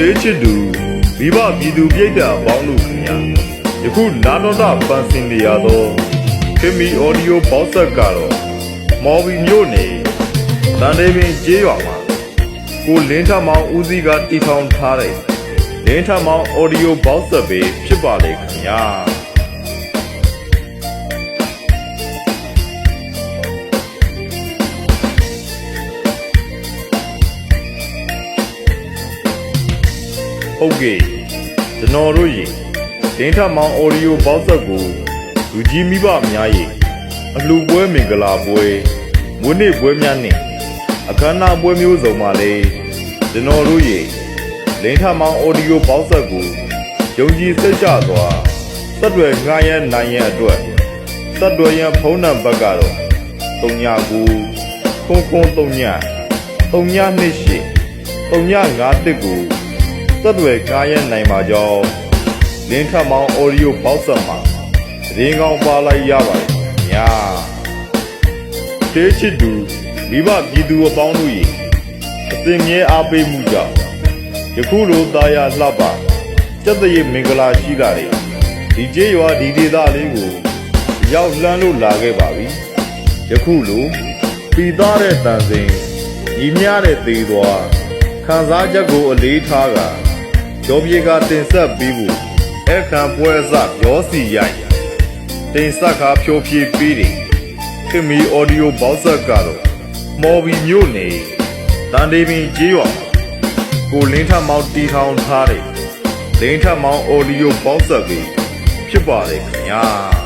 တေးချစ်သူမိဘပြည်သူပြည်တာအပေါင်းတို့ခင်ဗျာယခုနာတော်တာပန်းစင်နေရသောခင်မီအော်ဒီယိုဘောက်ဆက်ကတော့မော်ဘီမြို့နယ်တန်တေးပင်ကျေးရွာမှာကိုလင်းထမောင်ဦးစီးကတီထောင်ထားတဲ့လင်းထမောင်အော်ဒီယိုဘောက်ဆက်ပဲဖြစ်ပါလေခင်ဗျာဟုတ်ကဲ့ကျွန်တော်တို့ရေဒင်းထမောင်အော်ဒီယိုဘောက်ဆက်ကိုလူကြီးမိဘများရေအလှပွဲမင်္ဂလာပွဲမွေးနေ့ပွဲများနဲ့အခမ်းအနားပွဲမျိုးစုံမှာလေကျွန်တော်တို့ရေဒင်းထမောင်အော်ဒီယိုဘောက်ဆက်ကိုယုံကြည်စိတ်ချစွာသက်တွေငှားရမ်းနိုင်ရန်အတွက်သက်တွေရန်ဖုန်းနံပါတ်ကတော့39 39 3928 ကိုသက်တွေငှားရမ်းနိုင်ပါကြောင်းလင်းထမောင်အော်ဒီယိုဘောက်ဆက်မှာသတင်းကောင်းပါလိုက်ရပါတယ်ညာတေးချစ်သူမိဘပြည်သူအပေါင်းတို့ရေအသင်မြဲအားပေးမှုကြောင့်ယခုလိုသားရလှပစက်တရေမင်္ဂလာရှိတာတွေဒီကျေးရွာဒီဒေသလေးကိုရောက်လှမ်းလို့လာခဲ့ပါပြီယခုလိုပြီးသားတဲ့တန်စင်ညီမြတဲ့သေးသွားခံစားချက်ကိုအလေးထားကကျော်ပြေကတင်ဆက်ပြီးဖို့အခမ်းပွဲအစရောစီရိုက်တင်ဆက်ခါဖြိုးဖြည်းပြီးတယ်ခင်မီအော်ဒီယိုဘောက်ဆက်ကတော့မော်ဘီမြို့နယ်တန်တေးပင်ကျေးရွာကိုလင်းထမောင်တီထောင်ထားတယ်လင်းထမောင်အော်ဒီယိုဘောက်ဆက်ပြီးဖြစ်ပါလေခင်ဗျာ